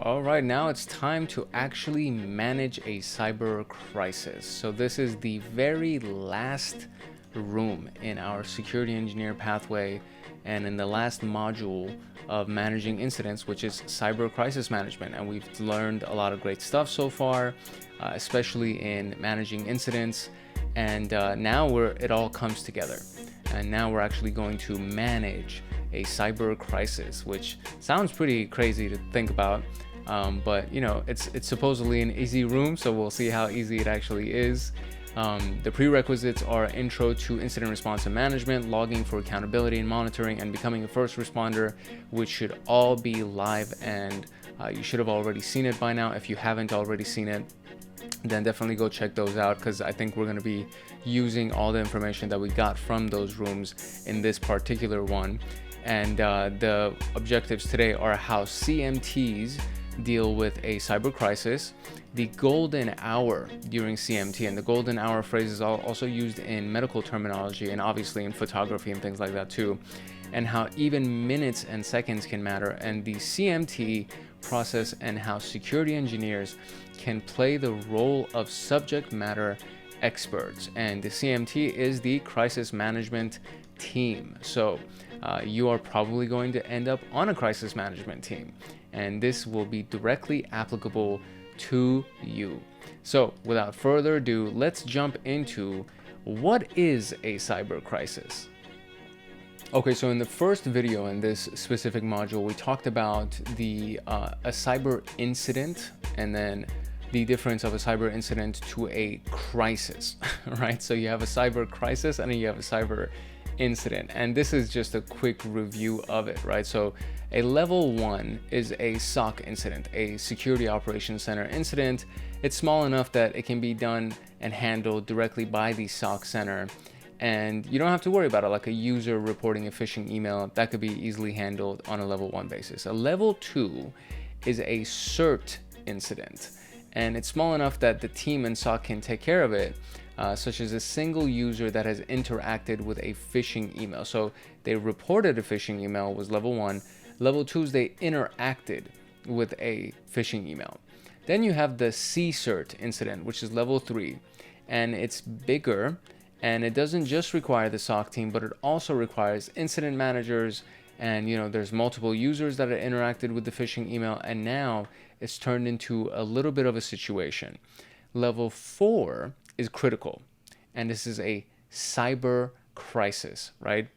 All right, now it's time to actually manage a cyber crisis. So this is the very last room in our security engineer pathway and in the last module of managing incidents, which is cyber crisis management. And we've learned a lot of great stuff so far, especially in managing incidents. And now it all comes together. And now we're actually going to manage a cyber crisis, which sounds pretty crazy to think about. But you know, it's supposedly an easy room, so we'll see how easy it actually is. The prerequisites are intro to incident response and management, logging for accountability and monitoring, and becoming a first responder, which should all be live, and you should have already seen it by now. If you haven't already seen it, then definitely go check those out, because I think we're going to be using all the information that we got from those rooms in this particular one. And the objectives today are how CMTs deal with a cyber crisis, the golden hour during CMT, and the golden hour phrase is also used in medical terminology and obviously in photography and things like that too, and how even minutes and seconds can matter, and the CMT process and how security engineers can play the role of subject matter experts. And the CMT is the crisis management team. So you are probably going to end up on a crisis management team, and this will be directly applicable to you. So without further ado, let's jump into what is a cyber crisis. Okay, so in the first video in this specific module, we talked about a cyber incident, and then the difference of a cyber incident to a crisis, right? So you have a cyber crisis and then you have a cyber incident, and this is just a quick review of it, right? So a level 1 is a SOC incident, a security operations center incident. It's small enough that it can be done and handled directly by the SOC center, and you don't have to worry about it like a user reporting a phishing email. That could be easily handled on a level 1 basis. A level 2 is a CERT incident, and it's small enough that the team and SOC can take care of it, such as a single user that has interacted with a phishing email. So they reported a phishing email was level 1. Level 2 is they interacted with a phishing email. Then you have the CCERT incident, which is level 3, and it's bigger, and it doesn't just require the SOC team, but it also requires incident managers, and you know, there's multiple users that have interacted with the phishing email, and now it's turned into a little bit of a situation. Level 4 is critical, and this is a cyber crisis, right?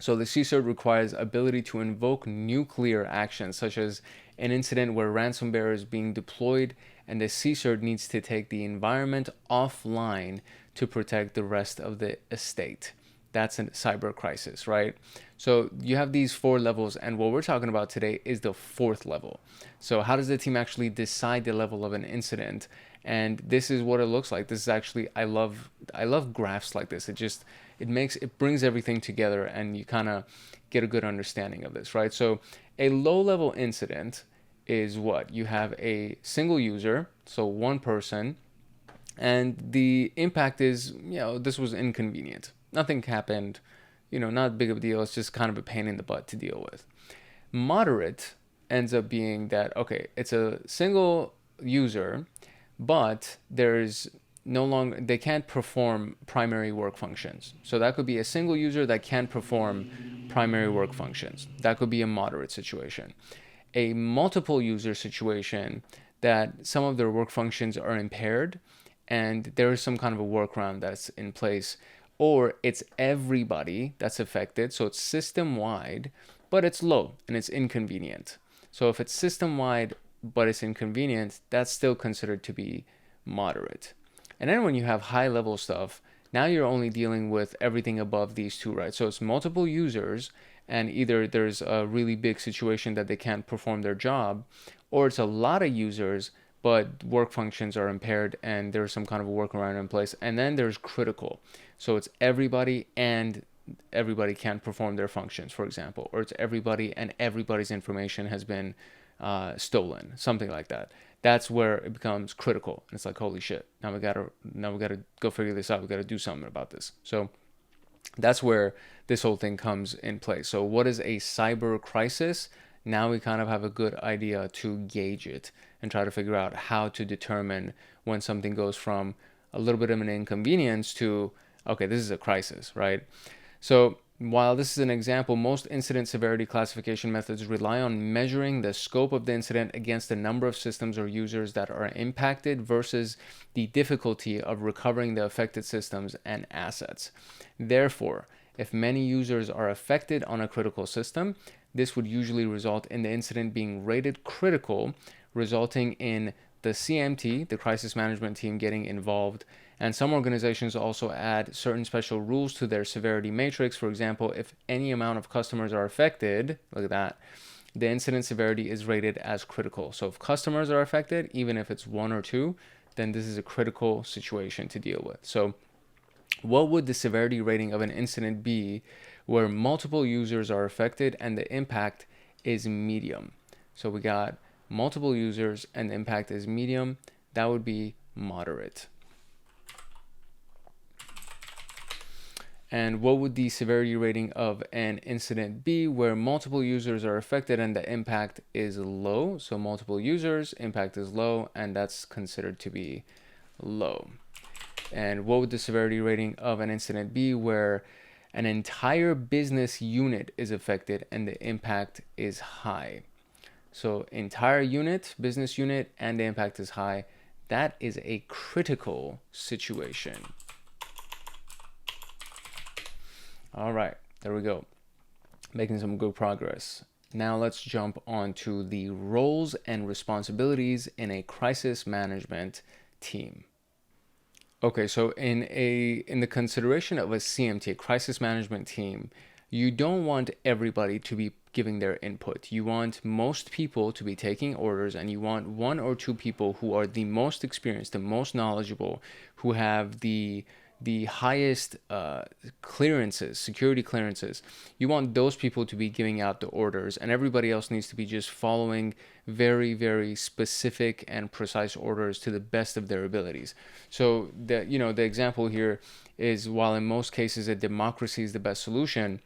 So the CCERT requires ability to invoke nuclear actions, such as an incident where ransomware is being deployed, and the CCERT needs to take the environment offline to protect the rest of the estate. That's a cyber crisis, right? So you have these 4 levels, and what we're talking about today is the 4th level. So how does the team actually decide the level of an incident? And this is what it looks like. This is actually, I love graphs like this. It brings everything together, and you kind of get a good understanding of this, right? So a low-level incident is what? You have a single user, so one person, and the impact is, you know, this was inconvenient. Nothing happened, you know, not big of a deal. It's just kind of a pain in the butt to deal with. Moderate ends up being that, okay, it's a single user, but they can't perform primary work functions. So that could be a single user that can't perform primary work functions. That could be a moderate situation. A multiple user situation that some of their work functions are impaired and there is some kind of a workaround that's in place, or it's everybody that's affected. So it's system wide, but it's low and it's inconvenient. So if it's system wide, but it's inconvenient, that's still considered to be moderate. And then when you have high level stuff, now you're only dealing with everything above these two, right? So it's multiple users, and either there's a really big situation that they can't perform their job, or it's a lot of users, but work functions are impaired and there's some kind of a workaround in place. And then there's critical. So it's everybody and everybody can't perform their functions, for example, or it's everybody and everybody's information has been stolen, something like that. That's where it becomes critical. And it's like, holy shit, now we gotta go figure this out. We gotta do something about this. So that's where this whole thing comes in place. So what is a cyber crisis? now we kind of have a good idea to gauge it and try to figure out how to determine when something goes from a little bit of an inconvenience to, okay, this is a crisis, right? So while this is an example, most incident severity classification methods rely on measuring the scope of the incident against the number of systems or users that are impacted versus the difficulty of recovering the affected systems and assets. Therefore, if many users are affected on a critical system, this would usually result in the incident being rated critical, resulting in the CMT, the crisis management team, getting involved. And some organizations also add certain special rules to their severity matrix. For example, if any amount of customers are affected, look at that, the incident severity is rated as critical. So if customers are affected, even if it's one or two, then this is a critical situation to deal with. So what would the severity rating of an incident be where multiple users are affected and the impact is medium? So we got multiple users and the impact is medium. That would be moderate. And what would the severity rating of an incident be where multiple users are affected and the impact is low? So multiple users, impact is low, and that's considered to be low. And what would the severity rating of an incident be where an entire business unit is affected and the impact is high? So entire unit, business unit, and the impact is high. That is a critical situation. All right, there we go. Making some good progress. Now let's jump on to the roles and responsibilities in a crisis management team. Okay, so in the consideration of a CMT, crisis management team, you don't want everybody to be giving their input. You want most people to be taking orders, and you want one or two people who are the most experienced, the most knowledgeable, who have the highest clearances, security clearances. You want those people to be giving out the orders, and everybody else needs to be just following very, very specific and precise orders to the best of their abilities. So the example here is, while in most cases a democracy is the best solution,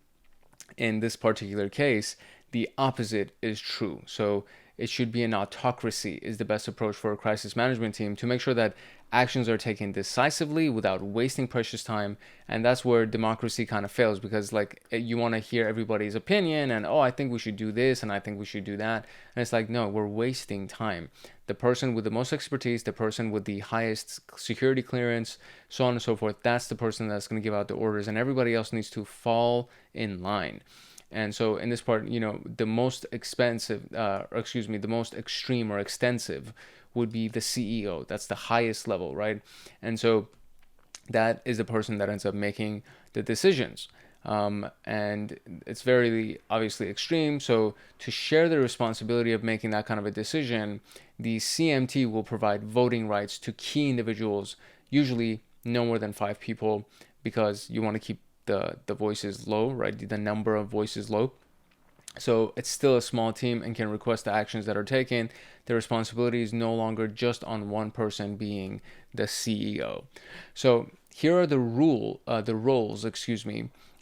in this particular case, the opposite is true. So it should be an autocracy is the best approach for a crisis management team to make sure that actions are taken decisively without wasting precious time. And that's where democracy kind of fails, because like you want to hear everybody's opinion and, oh, I think we should do this and I think we should do that. And it's like, no, we're wasting time. The person with the most expertise, the person with the highest security clearance, so on and so forth, that's the person that's going to give out the orders, and everybody else needs to fall in line. And so in this part, the most the most extreme or extensive would be the CEO. That's the highest level, right? And so that is the person that ends up making the decisions. And it's very obviously extreme. So to share the responsibility of making that kind of a decision, the CMT will provide voting rights to key individuals, usually no more than 5 people, because you want to keep the voices low, right? The number of voices low. So it's still a small team and can request the actions that are taken. The responsibility is no longer just on one person, being the CEO. So here are the roles,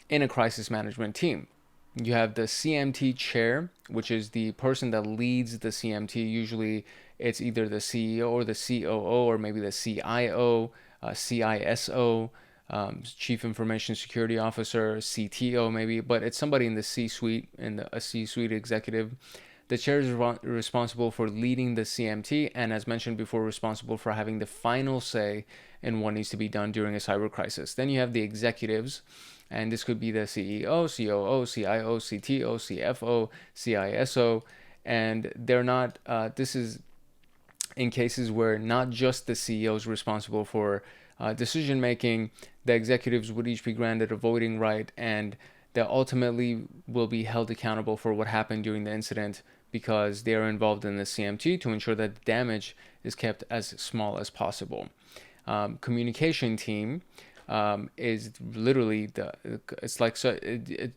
in a crisis management team. You have the CMT chair, which is the person that leads the CMT. Usually it's either the CEO or the COO, or maybe the CIO, CISO, Chief Information Security Officer, CTO maybe, but it's somebody in the C-suite, a C-suite executive. The chair is responsible for leading the CMT, and as mentioned before, responsible for having the final say in what needs to be done during a cyber crisis. Then you have the executives, and this could be the CEO, COO, CIO, CTO, CFO, CISO, and they're not, this is in cases where not just the CEO is responsible for decision making. The executives would each be granted a voting right, and they ultimately will be held accountable for what happened during the incident, because they are involved in the CMT to ensure that the damage is kept as small as possible. Communication team is literally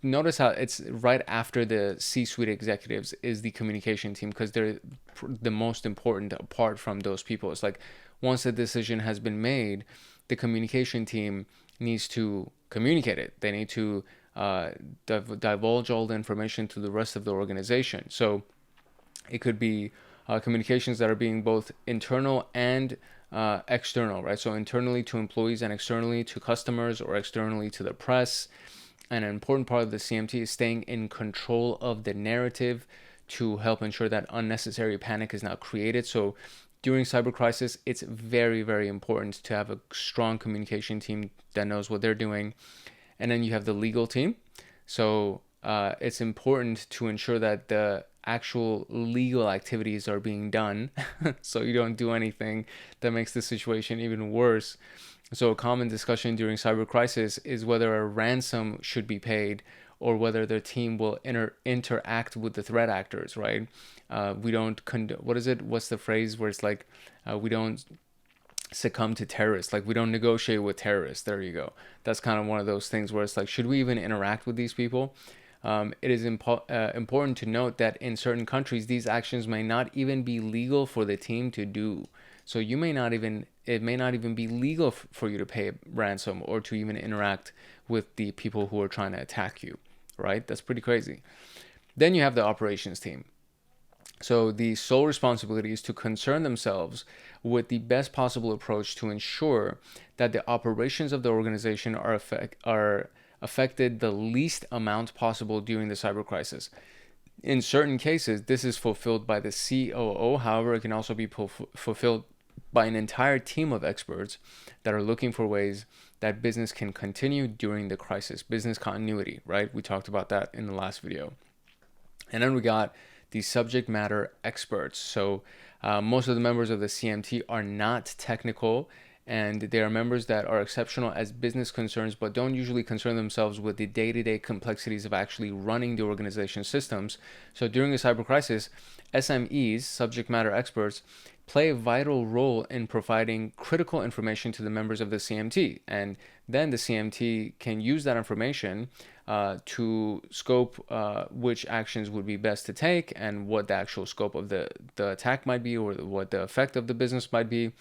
notice how it's right after the C-suite executives is the communication team, because they're the most important apart from those people. It's like once a decision has been made, the communication team needs to communicate it. They need to divulge all the information to the rest of the organization. So it could be communications that are being both internal and external, right? So internally to employees and externally to customers or externally to the press. And an important part of the CMT is staying in control of the narrative to help ensure that unnecessary panic is not created. So during cyber crisis, it's very, very important to have a strong communication team that knows what they're doing. And then you have the legal team. So it's important to ensure that the actual legal activities are being done so you don't do anything that makes the situation even worse. So a common discussion during cyber crisis is whether a ransom should be paid or whether their team will interact with the threat actors, right? We don't what's the phrase where it's like we don't succumb to terrorists, like we don't negotiate with terrorists. There you go. That's kind of one of those things where it's like, should we even interact with these people? It is important to note that in certain countries, these actions may not even be legal for the team to do. So it may not even be legal for you to pay a ransom or to even interact with the people who are trying to attack you, right? That's pretty crazy. Then you have the operations team. So the sole responsibility is to concern themselves with the best possible approach to ensure that the operations of the organization are affected the least amount possible during the cyber crisis. In certain cases, this is fulfilled by the COO. However, it can also be fulfilled by an entire team of experts that are looking for ways that business can continue during the crisis. Business continuity, right? We talked about that in the last video. And then we got the subject matter experts. So most of the members of the CMT are not technical, and they are members that are exceptional as business concerns, but don't usually concern themselves with the day-to-day complexities of actually running the organization systems. So during a cyber crisis, SMEs, subject matter experts, play a vital role in providing critical information to the members of the CMT. And then the CMT can use that information to scope which actions would be best to take and what the actual scope of the attack might be, or what the effect of the business might be.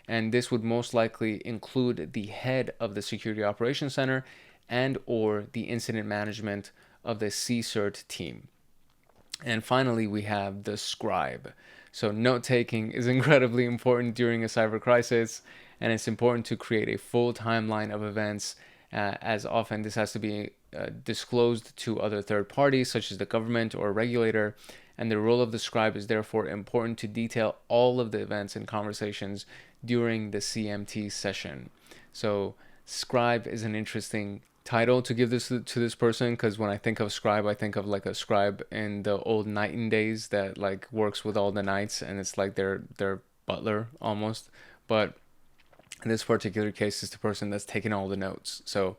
And this would most likely include the head of the Security Operations Center and or the incident management of the CSIRT team. And finally, we have the scribe. So note-taking is incredibly important during a cyber crisis, and it's important to create a full timeline of events, as often this has to be disclosed to other third parties, such as the government or regulator. And the role of the scribe is therefore important to detail all of the events and conversations during the CMT session. So scribe is an interesting title to give this to this person, because when I think of scribe, I think of like a scribe in the old knighting days that like works with all the knights, and it's like their butler almost. But in this particular case, it's the person that's taking all the notes. So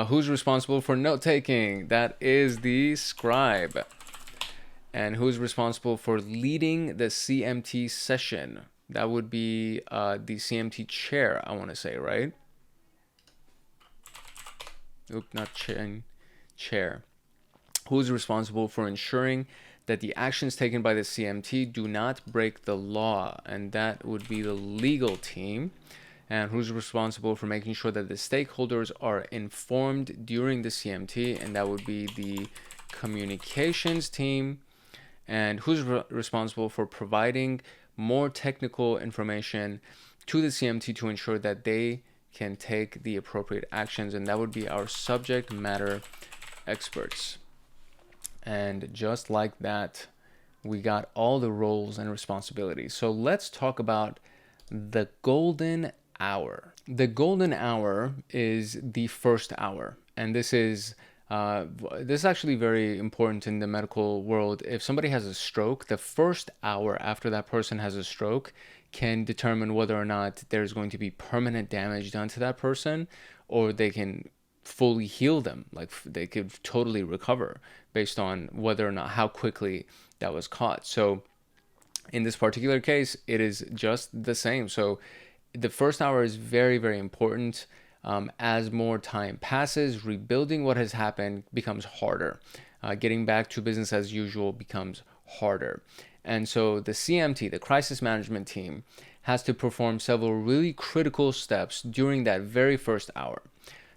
who's responsible for note taking? That is the scribe. And who's responsible for leading the CMT session? That would be the CMT chair, I want to say, right? Not chair. Who's responsible for ensuring that the actions taken by the CMT do not break the law? And that would be the legal team. And who's responsible for making sure that the stakeholders are informed during the CMT? And that would be the communications team. And who's responsible for providing more technical information to the CMT to ensure that they can take the appropriate actions? And that would be our subject matter experts. And just like that, we got all the roles and responsibilities. So let's talk about the golden hour. The golden hour is the first hour, and this is actually very important in the medical world. If somebody has a stroke, the first hour after that person has a stroke can determine whether or not there's going to be permanent damage done to that person, or they can fully heal them, like they could totally recover based on whether or not how quickly that was caught. So in this particular case, it is just the same. So the first hour is very, very important. As more time passes, rebuilding what has happened becomes harder. Getting back to business as usual becomes harder. And so the CMT, the crisis management team, has to perform several really critical steps during that very first hour.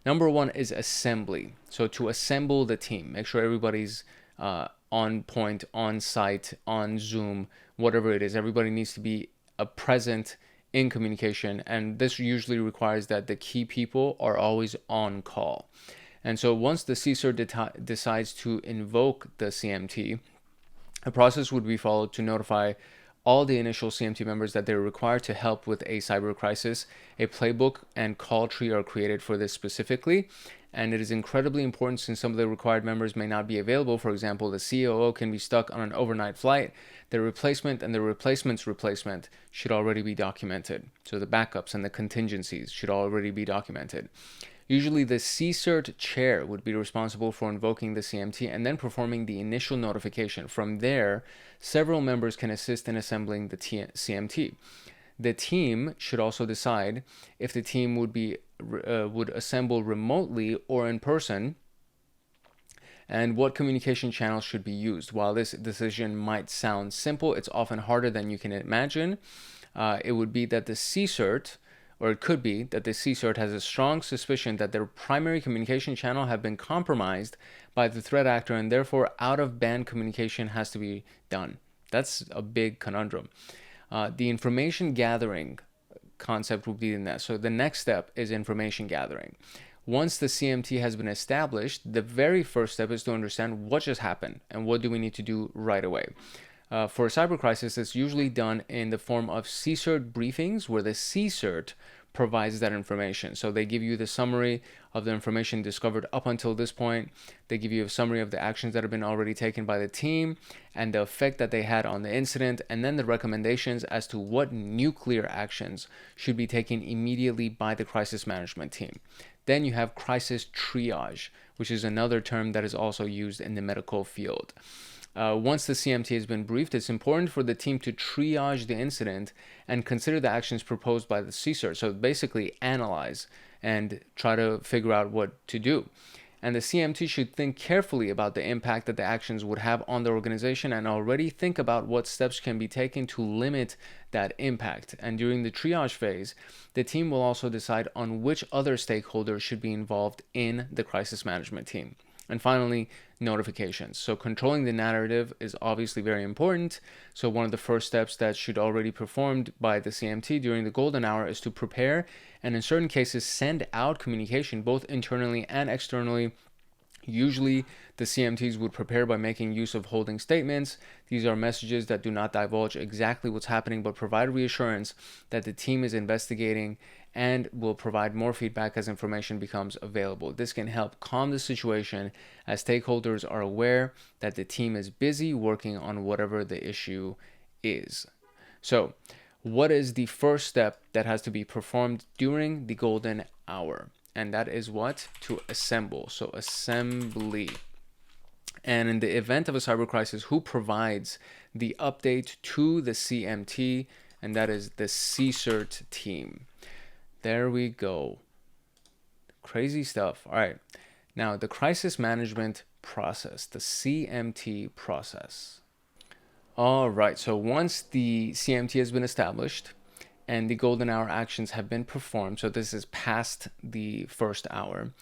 Number one is assembly. So to assemble the team, make sure everybody's on point, on site, on Zoom, whatever it is. Everybody needs to be present in communication, and this usually requires that the key people are always on call. And so once the CSIRT decides to invoke the CMT, a process would be followed to notify all the initial CMT members that they're required to help with a cyber crisis. A playbook and call tree are created for this specifically, and it is incredibly important since some of the required members may not be available. For example, the COO can be stuck on an overnight flight. The replacement and the replacement's replacement should already be documented. So the backups and the contingencies should already be documented. Usually the CSIRT chair would be responsible for invoking the CMT and then performing the initial notification. From there, several members can assist in assembling the CMT. The team should also decide if the team would assemble remotely or in person, and what communication channels should be used. While this decision might sound simple, it's often harder than you can imagine. It would be that the CSIRT, or it could be that the CSIRT has a strong suspicion that their primary communication channel have been compromised by the threat actor, and therefore out-of-band communication has to be done. That's a big conundrum. The information gathering concept would be in that. So the next step is information gathering. Once the CMT has been established, the very first step is to understand what just happened and what do we need to do right away. For a cyber crisis, it's usually done in the form of CSIRT briefings, where the CSIRT provides that information. So they give you the summary of the information discovered up until this point. They give you a summary of the actions that have been already taken by the team and the effect that they had on the incident, and then the recommendations as to what nuclear actions should be taken immediately by the crisis management team. Then you have crisis triage, which is another term that is also used in the medical field. Once the CMT has been briefed, it's important for the team to triage the incident and consider the actions proposed by the CSIRT. So basically analyze and try to figure out what to do. And the CMT should think carefully about the impact that the actions would have on the organization and already think about what steps can be taken to limit that impact. And during the triage phase, the team will also decide on which other stakeholders should be involved in the crisis management team. And finally, notifications. So controlling the narrative is obviously very important. So one of the first steps that should already be performed by the CMT during the golden hour is to prepare and in certain cases send out communication both internally and externally. Usually the CMTs would prepare by making use of holding statements. These are messages that do not divulge exactly what's happening but provide reassurance that the team is investigating and will provide more feedback as information becomes available. This can help calm the situation as stakeholders are aware that the team is busy working on whatever the issue is. So, what is the first step that has to be performed during the golden hour? And that is what? To assemble. So assembly. And in the event of a cyber crisis, who provides the update to the CMT? And that is the CSIRT team. There we go. Crazy stuff. All right. Now, the crisis management process, the CMT process. All right. So once the CMT has been established and the golden hour actions have been performed, so this is past the first hour,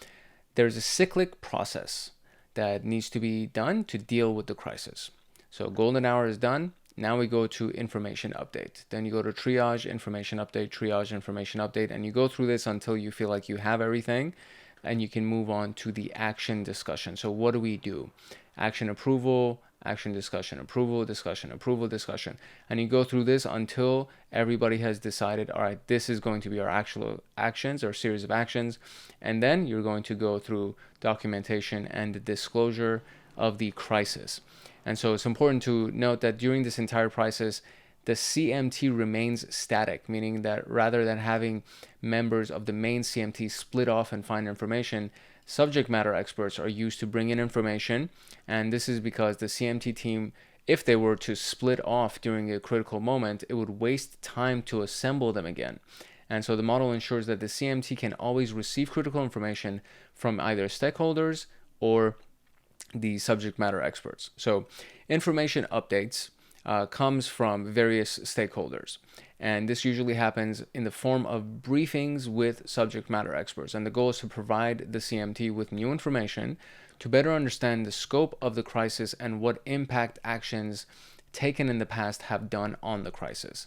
there's a cyclic process that needs to be done to deal with the crisis. So golden hour is done. Now we go to information update. Then you go to triage, information update, and you go through this until you feel like you have everything, and you can move on to the action discussion. So what do we do? Action approval, action discussion, approval, discussion, approval, discussion. And you go through this until everybody has decided, all right, this is going to be our actual actions or series of actions. And then you're going to go through documentation and the disclosure of the crisis. And so it's important to note that during this entire process, the CMT remains static, meaning that rather than having members of the main CMT split off and find information, subject matter experts are used to bring in information. And this is because the CMT team, if they were to split off during a critical moment, it would waste time to assemble them again. And so the model ensures that the CMT can always receive critical information from either stakeholders or the subject matter experts. So information updates comes from various stakeholders. And this usually happens in the form of briefings with subject matter experts. And the goal is to provide the CMT with new information to better understand the scope of the crisis and what impact actions taken in the past have done on the crisis.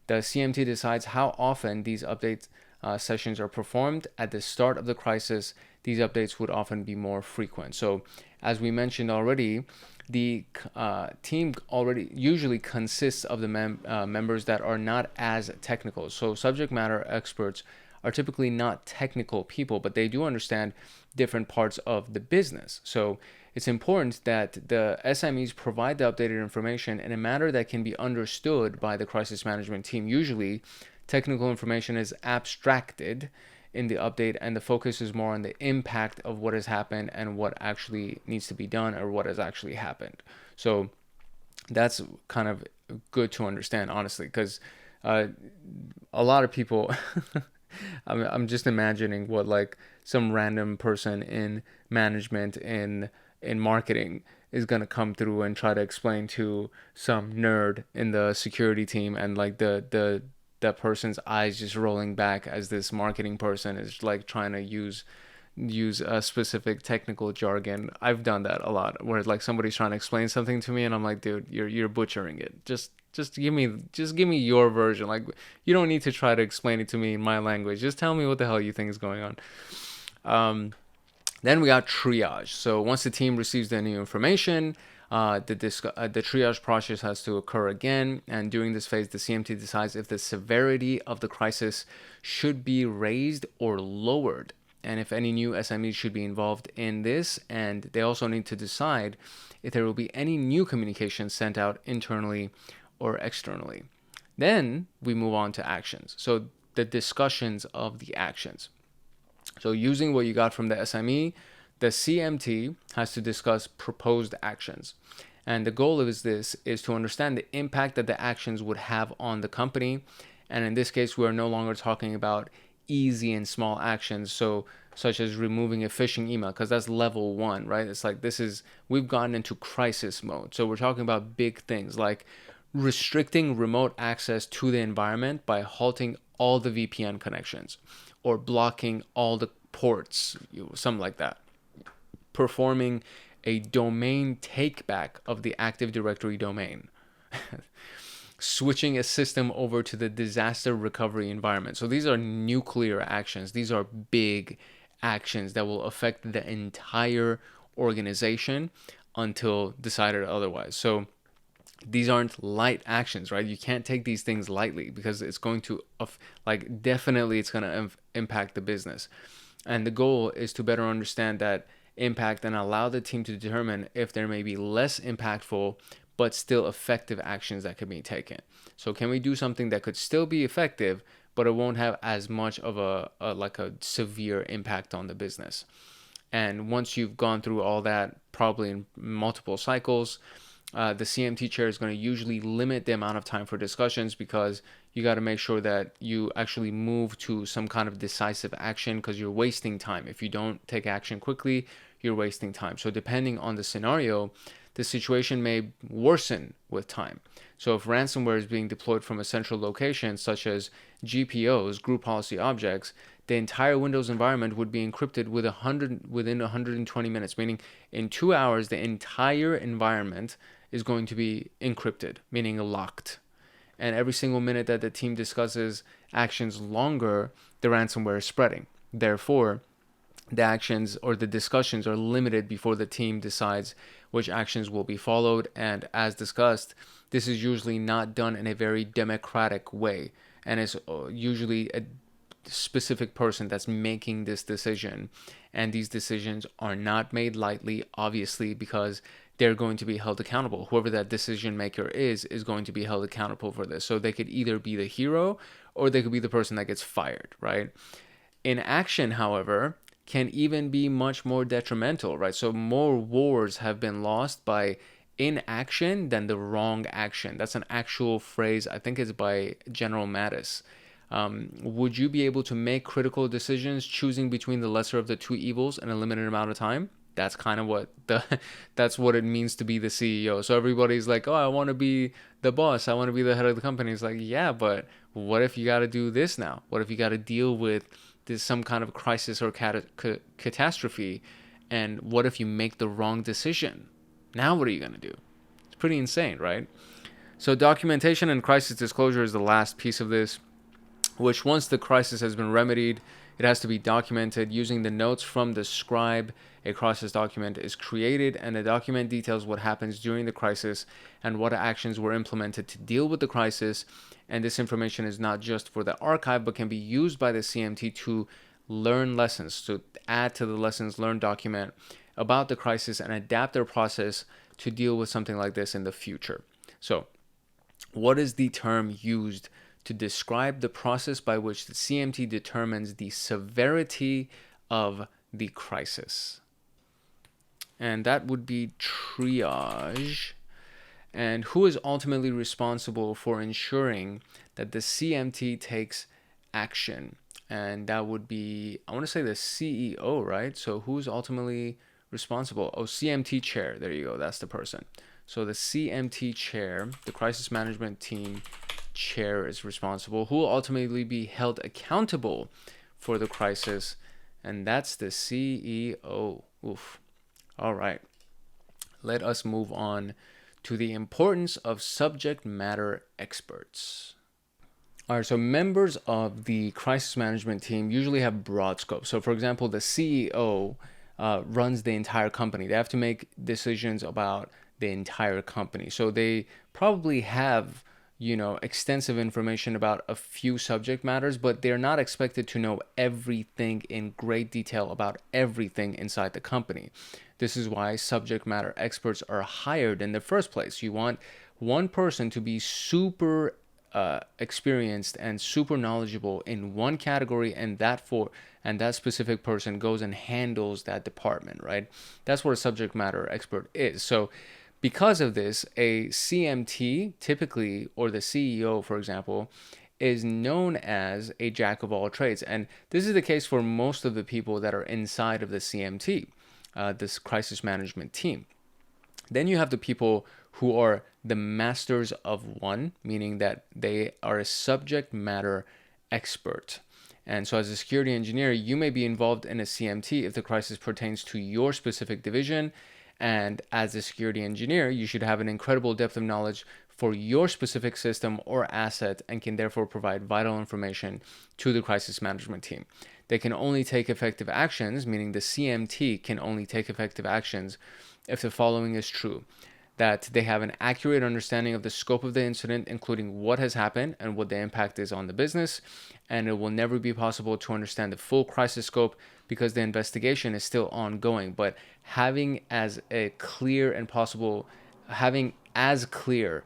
The CMT decides how often these update sessions are performed. At the start of the crisis, these updates would often be more frequent. So, as we mentioned already, the team already usually consists of the members that are not as technical. So subject matter experts are typically not technical people, but they do understand different parts of the business. So it's important that the SMEs provide the updated information in a manner that can be understood by the crisis management team. Usually, technical information is abstracted in the update, and the focus is more on the impact of what has happened and what actually needs to be done or what has actually happened. So that's kind of good to understand, honestly, because a lot of people I'm just imagining what like some random person in management in marketing is going to come through and try to explain to some nerd in the security team, and like that person's eyes just rolling back as this marketing person is like trying to use a specific technical jargon. I've done that a lot, where like somebody's trying to explain something to me and I'm like, dude, you're butchering it. Just give me your version. Like, you don't need to try to explain it to me in my language. Just tell me what the hell you think is going on. Then we got triage. So once the team receives the new information, the triage process has to occur again, and during this phase, the CMT decides if the severity of the crisis should be raised or lowered, and if any new SMEs should be involved in this, and they also need to decide if there will be any new communication sent out internally or externally. Then we move on to actions. So the discussions of the actions. So using what you got from the SME, the CMT has to discuss proposed actions. And the goal of this is to understand the impact that the actions would have on the company. And in this case, we are no longer talking about easy and small actions, so such as removing a phishing email, because that's level 1, right? It's like we've gotten into crisis mode. So we're talking about big things like restricting remote access to the environment by halting all the VPN connections or blocking all the ports, something like that. Performing a domain takeback of the Active Directory domain. Switching a system over to the disaster recovery environment. So these are nuclear actions. These are big actions that will affect the entire organization until decided otherwise. So these aren't light actions, right? You can't take these things lightly, because it's going to, definitely it's going to impact the business. And the goal is to better understand that impact and allow the team to determine if there may be less impactful but still effective actions that can be taken. So can we do something that could still be effective, but it won't have as much of a severe impact on the business? And once you've gone through all that, probably in multiple cycles, the CMT chair is going to usually limit the amount of time for discussions, because you got to make sure that you actually move to some kind of decisive action, because you're wasting time. If you don't take action quickly, you're wasting time. So depending on the scenario, the situation may worsen with time. So if ransomware is being deployed from a central location, such as GPOs, group policy objects, the entire Windows environment would be encrypted within 120 minutes, meaning in 2 hours, the entire environment is going to be encrypted, meaning locked. And every single minute that the team discusses actions longer, the ransomware is spreading. Therefore, the actions or the discussions are limited before the team decides which actions will be followed. And as discussed, this is usually not done in a very democratic way, and it's usually a specific person that's making this decision. And these decisions are not made lightly, obviously, because they're going to be held accountable. Whoever that decision maker is going to be held accountable for this. So they could either be the hero or they could be the person that gets fired, right? Inaction, however, can even be much more detrimental, right? So more wars have been lost by inaction than the wrong action. That's an actual phrase. I think it's by General Mattis. Would you be able to make critical decisions choosing between the lesser of the two evils in a limited amount of time? That's kind of what that's what it means to be the CEO. So everybody's like, oh, I want to be the boss, I want to be the head of the company. It's like, yeah, but what if you got to do this now? What if you got to deal with this some kind of crisis or catastrophe? And what if you make the wrong decision? Now what are you going to do? It's pretty insane, right? So documentation and crisis disclosure is the last piece of this, which once the crisis has been remedied, it has to be documented using the notes from the scribe. A crisis document is created, and the document details what happens during the crisis and what actions were implemented to deal with the crisis. And this information is not just for the archive, but can be used by the CMT to learn lessons, to add to the lessons learned document about the crisis and adapt their process to deal with something like this in the future. So, what is the term used to describe the process by which the CMT determines the severity of the crisis? And that would be triage. And who is ultimately responsible for ensuring that the CMT takes action? And that would be, I want to say the CEO, right? So who's ultimately responsible? Oh, CMT chair. There you go. That's the person. So the CMT chair, the crisis management team chair, is responsible. Who will ultimately be held accountable for the crisis? And that's the CEO. Oof. All right. Let us move on to the importance of subject matter experts. All right, so members of the crisis management team usually have broad scope. So for example, the CEO runs the entire company. They have to make decisions about the entire company. So they probably have, extensive information about a few subject matters, but they're not expected to know everything in great detail about everything inside the company. This is why subject matter experts are hired in the first place. You want one person to be super experienced and super knowledgeable in one category, and that specific person goes and handles that department, right? That's what a subject matter expert is. So because of this, a CMT typically, or the CEO, for example, is known as a jack of all trades. And this is the case for most of the people that are inside of the CMT, this crisis management team. Then you have the people who are the masters of one, meaning that they are a subject matter expert. And so as a security engineer, you may be involved in a CMT if the crisis pertains to your specific division. And as a security engineer, you should have an incredible depth of knowledge for your specific system or asset and can therefore provide vital information to the crisis management team. They can only take effective actions, meaning the CMT can only take effective actions if the following is true: that they have an accurate understanding of the scope of the incident, including what has happened and what the impact is on the business. And it will never be possible to understand the full crisis scope because the investigation is still ongoing. But having as clear as possible having as clear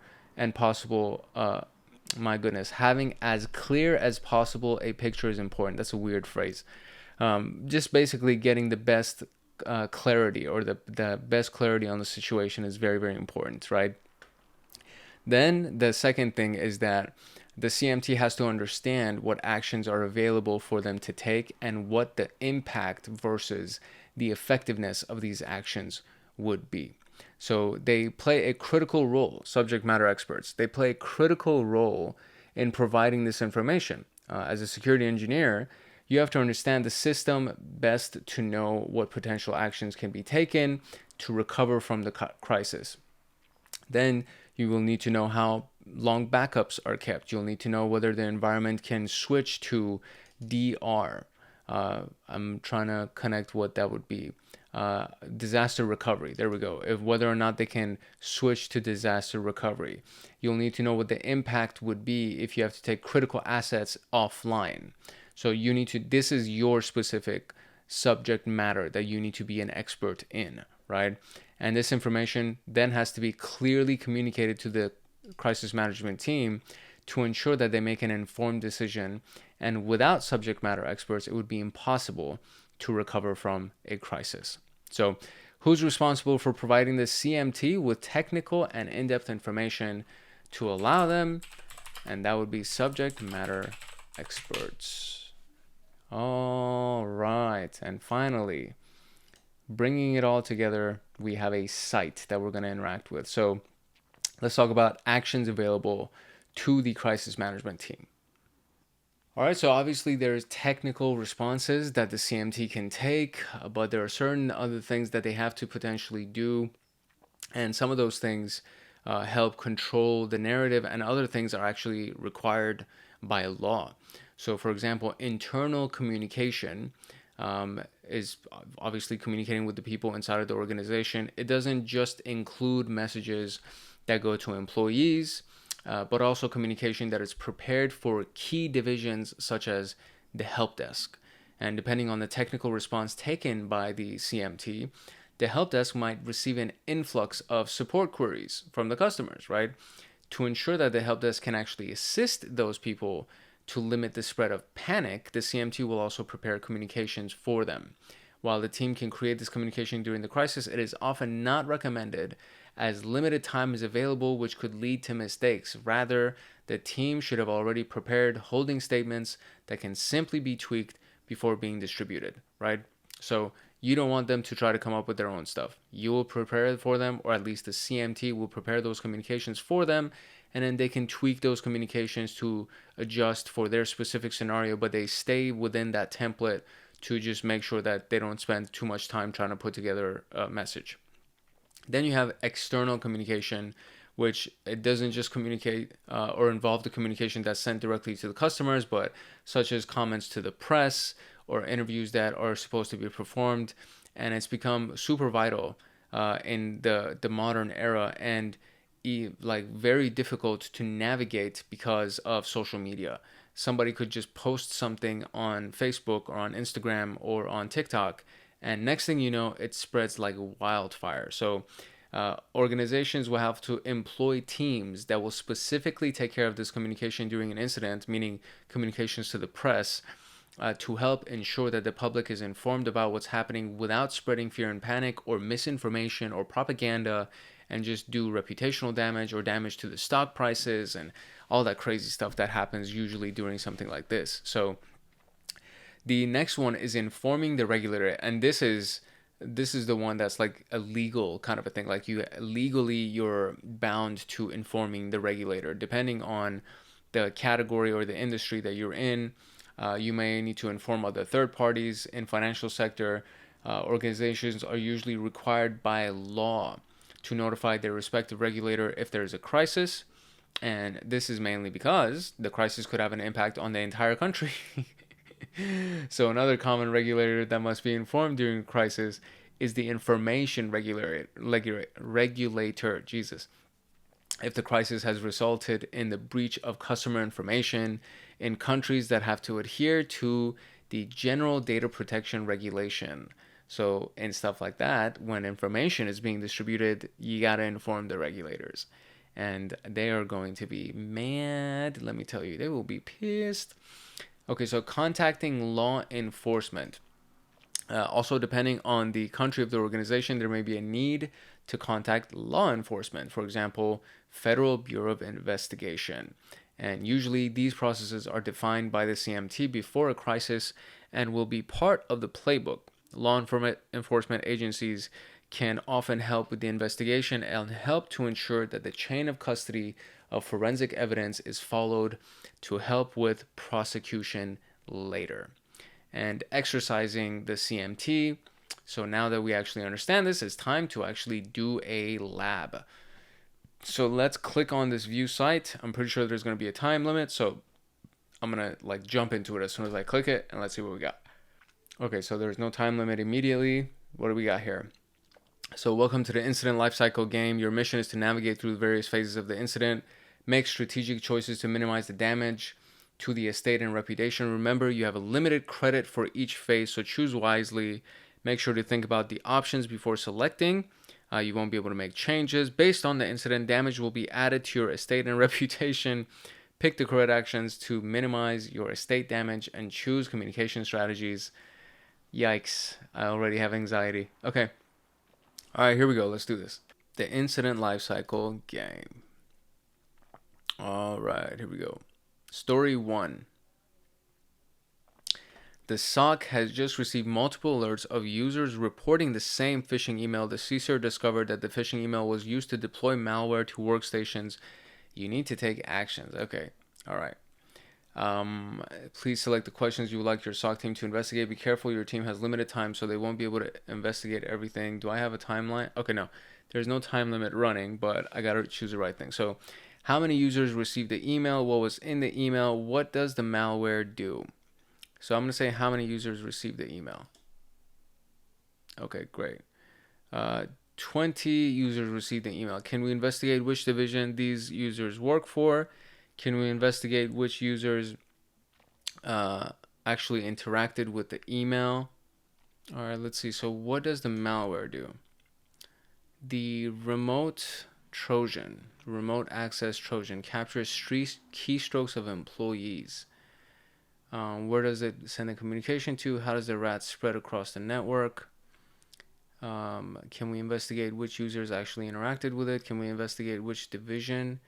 as possible a picture is important. That's a weird phrase. Just basically getting the best clarity, or the best clarity on the situation is very, very important, right? Then the second thing is that the CMT has to understand what actions are available for them to take and what the impact versus the effectiveness of these actions would be. So they play a critical role, subject matter experts. They play a critical role in providing this information. As a security engineer, you have to understand the system best to know what potential actions can be taken to recover from the crisis. Then you will need to know how long backups are kept. You'll need to know whether the environment can switch to DR. I'm trying to connect what that would be. Disaster recovery. There we go. Whether or not they can switch to disaster recovery. You'll need to know what the impact would be if you have to take critical assets offline. So this is your specific subject matter that you need to be an expert in, right? And this information then has to be clearly communicated to the crisis management team to ensure that they make an informed decision. And without subject matter experts, it would be impossible to recover from a crisis. So who's responsible for providing the CMT with technical and in-depth information to allow them? And that would be subject matter experts. All right. And finally, bringing it all together, we have a site that we're going to interact with. So let's talk about actions available to the crisis management team. All right, so obviously there's technical responses that the CMT can take, but there are certain other things that they have to potentially do. And some of those things help control the narrative, and other things are actually required by law. So, for example, internal communication is obviously communicating with the people inside of the organization. It doesn't just include messages that go to employees, but also communication that is prepared for key divisions such as the help desk. And depending on the technical response taken by the CMT, the help desk might receive an influx of support queries from the customers, right? To ensure that the help desk can actually assist those people to limit the spread of panic, the CMT will also prepare communications for them. While the team can create this communication during the crisis, it is often not recommended as limited time is available, which could lead to mistakes. Rather, the team should have already prepared holding statements that can simply be tweaked before being distributed, right? So you don't want them to try to come up with their own stuff. You will prepare it for them, or at least the CMT will prepare those communications for them, and then they can tweak those communications to adjust for their specific scenario, but they stay within that template to just make sure that they don't spend too much time trying to put together a message. Then you have external communication, which it doesn't just communicate or involve the communication that's sent directly to the customers, but such as comments to the press or interviews that are supposed to be performed. And it's become super vital in the modern era, and like very difficult to navigate because of social media. Somebody could just post something on Facebook or on Instagram or on TikTok, and next thing you know, it spreads like wildfire. So organizations will have to employ teams that will specifically take care of this communication during an incident, meaning communications to the press, to help ensure that the public is informed about what's happening without spreading fear and panic or misinformation or propaganda, and just do reputational damage or damage to the stock prices and all that crazy stuff that happens usually during something like this. So the next one is informing the regulator, and this is the one that's like a legal kind of a thing. Like you're bound to informing the regulator depending on the category or the industry that you're in. You may need to inform other third parties. In financial sector, organizations are usually required by law to notify their respective regulator if there is a crisis, and this is mainly because the crisis could have an impact on the entire country. So another common regulator that must be informed during a crisis is the information regulator. Jesus. If the crisis has resulted in the breach of customer information in countries that have to adhere to the General Data Protection Regulation. So in stuff like that, when information is being distributed, you got to inform the regulators. And they are going to be mad. Let me tell you, they will be pissed. Okay, so contacting law enforcement. Also, depending on the country of the organization, there may be a need to contact law enforcement. For example, Federal Bureau of Investigation. And usually these processes are defined by the CMT before a crisis and will be part of the playbook. Law enforcement agencies can often help with the investigation and help to ensure that the chain of custody of forensic evidence is followed to help with prosecution later. And exercising the CMT. So now that we actually understand this, it's time to actually do a lab. So let's click on this view site. I'm pretty sure there's going to be a time limit, so I'm going to like jump into it as soon as I click it, and let's see what we got. Okay, so there's no time limit immediately. What do we got here? So welcome to the incident lifecycle game. Your mission is to navigate through the various phases of the incident, make strategic choices to minimize the damage to the estate and reputation. Remember, you have a limited credit for each phase, so choose wisely. Make sure to think about the options before selecting. You won't be able to make changes. Based on the incident, damage will be added to your estate and reputation. Pick the correct actions to minimize your estate damage and choose communication strategies. Yikes, I already have anxiety. Okay. All right, here we go. Let's do this. The incident lifecycle game. All right, here we go. Story 1. The SOC has just received multiple alerts of users reporting the same phishing email. The CISO discovered that the phishing email was used to deploy malware to workstations. You need to take actions. Okay. All right. Please select the questions you would like your SOC team to investigate. Be careful, your team has limited time, so they won't be able to investigate everything. Do I have a timeline? Okay, no. There's no time limit running, but I got to choose the right thing. So, how many users received the email? What was in the email? What does the malware do? So, I'm going to say how many users received the email. Okay, great. 20 users received the email. Can we investigate which division these users work for? Can we investigate which users actually interacted with the email? All right, let's see. So what does the malware do? The remote access Trojan, captures keystrokes of employees. Where does it send the communication to? How does the rat spread across the network? Can we investigate which users actually interacted with it? Can we investigate which division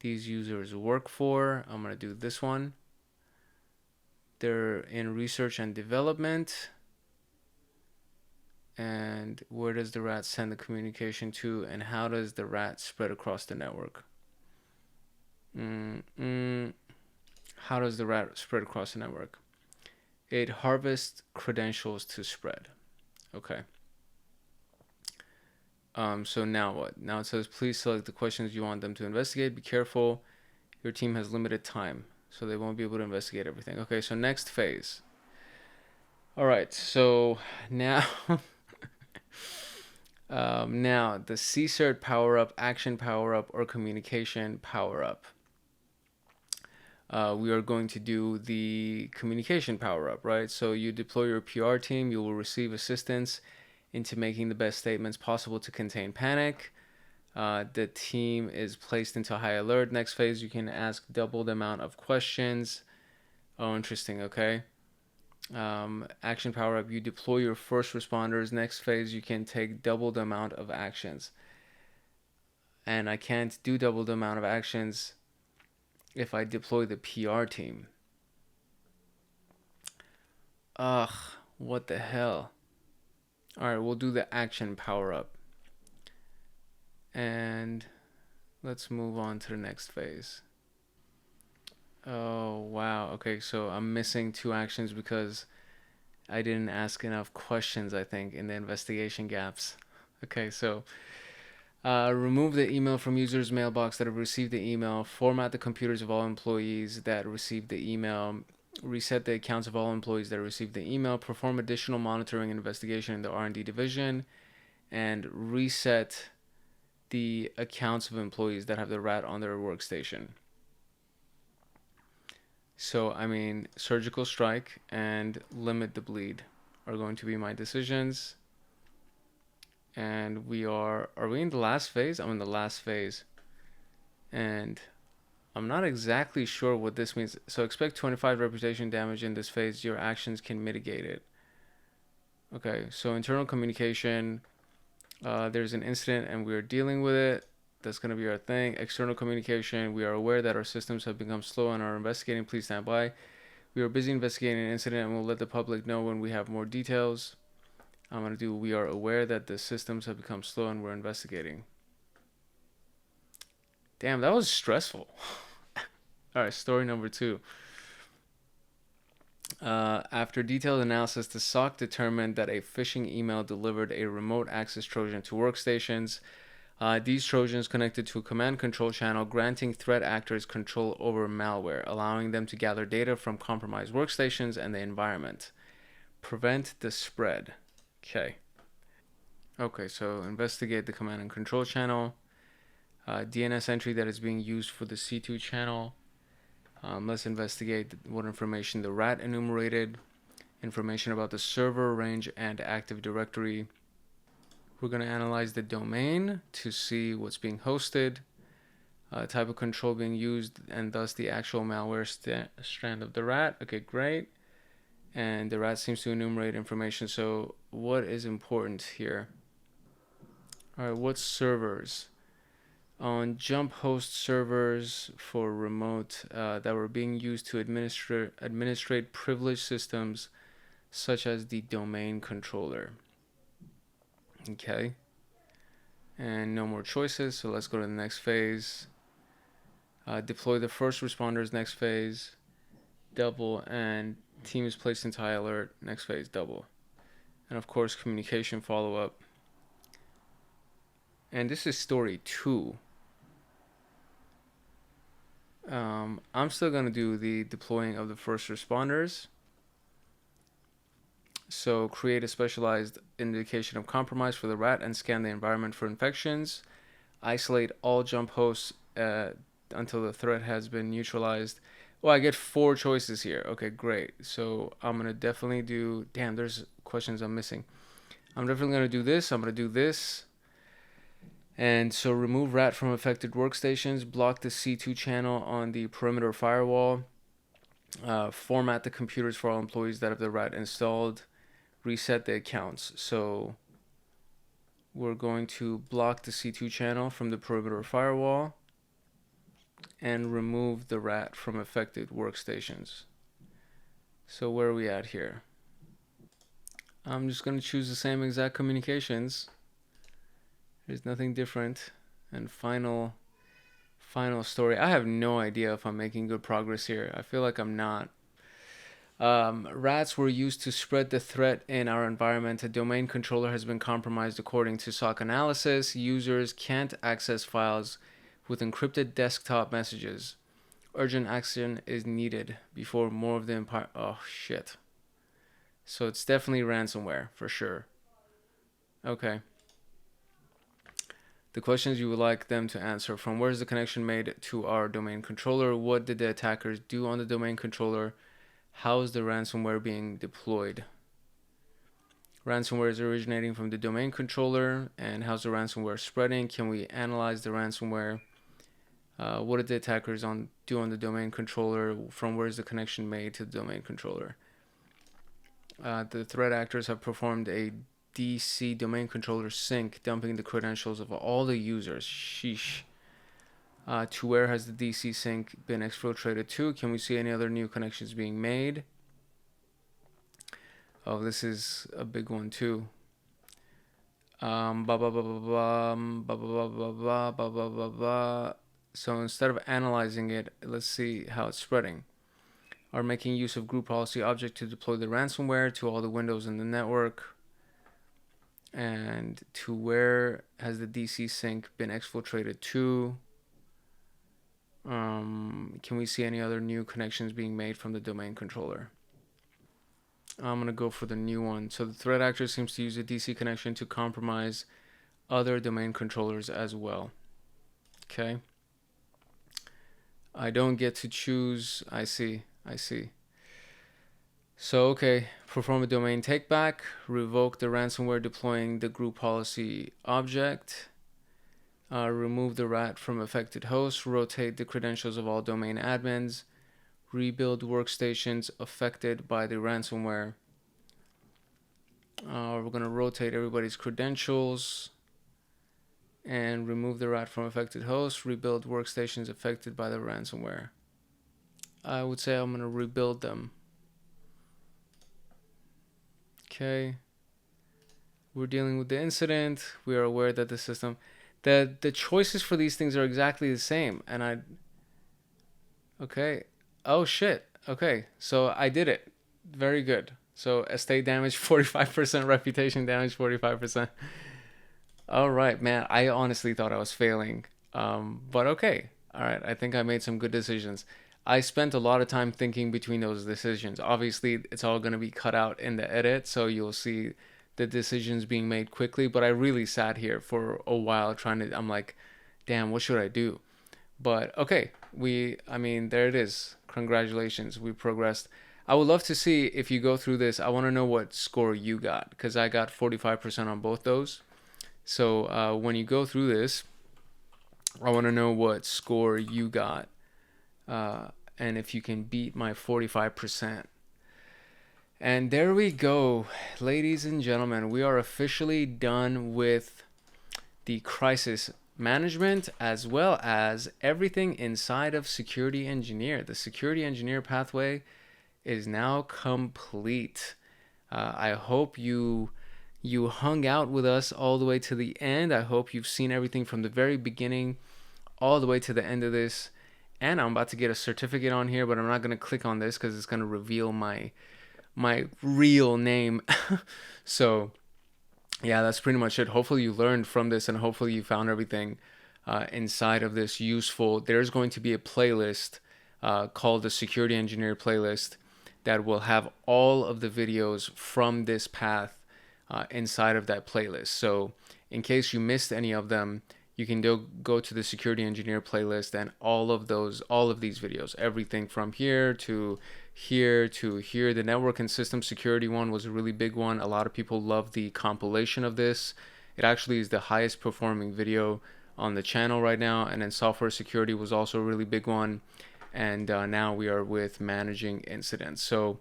these users work for? I'm going to do this one. They're in research and development. And where does the rat send the communication to? And how does the rat spread across the network? How does the rat spread across the network? It harvests credentials to spread. Okay. So now what? Now it says, please select the questions you want them to investigate. Be careful. Your team has limited time, so they won't be able to investigate everything. Okay, so next phase. All right, so now, now the CSERT power-up, action power-up, or communication power-up. We are going to do the communication power-up, right? So you deploy your PR team, you will receive assistance into making the best statements possible to contain panic. The team is placed into high alert. Next phase, you can ask double the amount of questions. Oh, interesting. Okay. Action power up, you deploy your first responders. Next phase, you can take double the amount of actions. And I can't do double the amount of actions if I deploy the PR team. Ugh, what the hell? All right, we'll do the action power up. And let's move on to the next phase. Oh, wow. Okay, so I'm missing 2 actions because I didn't ask enough questions, I think, in the investigation gaps. Okay, so remove the email from users' mailbox that have received the email. Format the computers of all employees that received the email. Reset the accounts of all employees that received the email. Perform additional monitoring and investigation in the R&D division. And reset the accounts of employees that have the rat on their workstation. So, I mean, surgical strike and limit the bleed are going to be my decisions. And are we in the last phase? I'm in the last phase. And I'm not exactly sure what this means. So expect 25 reputation damage in this phase. Your actions can mitigate it. Okay, so internal communication. There's an incident and we're dealing with it. That's going to be our thing. External communication. We are aware that our systems have become slow and are investigating. Please stand by. We are busy investigating an incident and we'll let the public know when we have more details. I'm going to do, we are aware that the systems have become slow and we're investigating. Damn, that was stressful. All right, story number 2. After detailed analysis, the SOC determined that a phishing email delivered a remote access Trojan to workstations. These Trojans connected to a command control channel, granting threat actors control over malware, allowing them to gather data from compromised workstations and the environment. Prevent the spread. Okay, so investigate the command and control channel. DNS entry that is being used for the C2 channel. Let's investigate what information the rat enumerated. Information about the server, range, and Active Directory. We're going to analyze the domain to see what's being hosted, type of control being used, and thus the actual malware strand of the rat. Okay, great. And the rat seems to enumerate information. So what is important here? All right, what servers? On jump host servers for remote that were being used to administrate privileged systems such as the domain controller. Okay. And no more choices, so let's go to the next phase. Deploy the first responders, next phase, double, and team is placed into high alert, next phase, double. And of course, communication follow-up. And this is story 2. I'm still going to do the deploying of the first responders. So create a specialized indication of compromise for the rat and scan the environment for infections. Isolate all jump hosts until the threat has been neutralized. Well, I get 4 choices here. Okay, great. So I'm going to definitely do... Damn, there's questions I'm missing. I'm definitely going to do this. I'm going to do this. And so remove rat from affected workstations. Block the C2 channel on the perimeter firewall. Format the computers for all employees that have the rat installed. Reset the accounts. So we're going to block the C2 channel from the perimeter firewall and remove the rat from affected workstations. So where are we at here? I'm just going to choose the same exact communications. There's nothing different. And final story. I have no idea if I'm making good progress here. I feel like I'm not. Rats were used to spread the threat in our environment. A domain controller has been compromised according to SOC analysis. Users can't access files with encrypted desktop messages. Urgent action is needed before more of the empire... Oh, shit. So it's definitely ransomware, for sure. Okay. The questions you would like them to answer: from where is the connection made to our domain controller? What did the attackers do on the domain controller? How is the ransomware being deployed? Ransomware is originating from the domain controller, and how's the ransomware spreading? Can we analyze the ransomware? What did the attackers do on the domain controller? From where is the connection made to the domain controller? The threat actors have performed a DC domain controller sync, dumping the credentials of all the users. Sheesh. To where has the DC sync been exfiltrated to? Can we see any other new connections being made? Oh, this is a big one too. So instead of analyzing it, let's see how it's spreading. Are making use of group policy object to deploy the ransomware to all the windows in the network. And to where has the DC sync been exfiltrated to? Can we see any other new connections being made from the domain controller? I'm going to go for the new one. So the threat actor seems to use a DC connection to compromise other domain controllers as well. Okay. I don't get to choose. I see. So, okay, perform a domain takeback, revoke the ransomware deploying the group policy object, remove the rat from affected hosts, rotate the credentials of all domain admins, rebuild workstations affected by the ransomware. We're going to rotate everybody's credentials and remove the rat from affected hosts, rebuild workstations affected by the ransomware. I would say I'm going to rebuild them. Okay, we're dealing with the incident. We are aware that the system, the choices for these things are exactly the same. And okay, oh shit. Okay, so I did it. Very good. So estate damage 45%, reputation damage 45%. All right, man. I honestly thought I was failing, but okay. All right, I think I made some good decisions. I spent a lot of time thinking between those decisions. Obviously, it's all going to be cut out in the edit, so you'll see the decisions being made quickly. But I really sat here for a while I'm like, damn, what should I do? But okay, there it is. Congratulations, we progressed. I would love to see if you go through this. I want to know what score you got, because I got 45% on both those. So when you go through this, I want to know what score you got. And if you can beat my 45%. And there we go, ladies and gentlemen. We are officially done with the crisis management as well as everything inside of security engineer. The security engineer pathway is now complete. I hope you hung out with us all the way to the end. I hope you've seen everything from the very beginning all the way to the end of this. And I'm about to get a certificate on here, but I'm not going to click on this because it's going to reveal my real name. So yeah, that's pretty much it. Hopefully you learned from this, and hopefully you found everything inside of this useful. There's going to be a playlist called the Security Engineer playlist that will have all of the videos from this path inside of that playlist. So in case you missed any of them, you can go to the Security Engineer playlist, and all of these videos, everything from here to here to here. The network and system security one was a really big one. A lot of people love the compilation of this. It actually is the highest performing video on the channel right now. And then software security was also a really big one. And now we are with managing incidents. So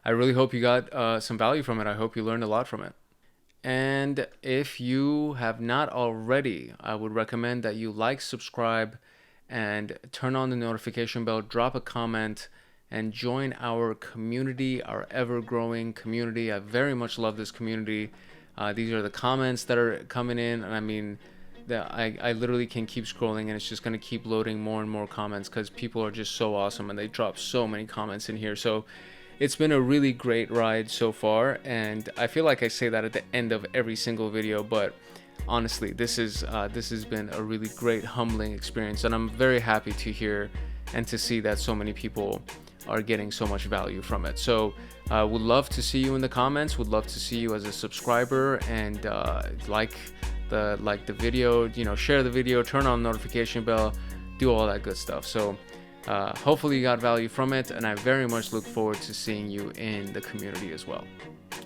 I really hope you got some value from it. I hope you learned a lot from it. And if you have not already, I would recommend that you like, subscribe, and turn on the notification bell, drop a comment, and join our community, our ever-growing community. I very much love this community. These are the comments that are coming in, and I mean, I literally can keep scrolling, and it's just going to keep loading more and more comments because people are just so awesome, and they drop so many comments in here. So it's been a really great ride so far, and I feel like I say that at the end of every single video, but honestly, this has been a really great, humbling experience, and I'm very happy to hear and to see that so many people are getting so much value from it. So would love to see you in the comments, would love to see you as a subscriber, and like the video, share the video, turn on the notification bell, do all that good stuff. So hopefully you got value from it, and I very much look forward to seeing you in the community as well.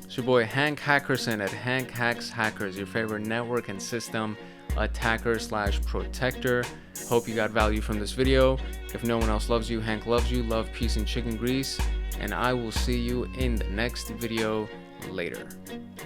It's your boy Hank Hackerson at Hank Hacks Hackers, your favorite network and system attacker/protector. Hope you got value from this video. If no one else loves you, Hank loves you. Love, peace, and chicken grease. And I will see you in the next video later.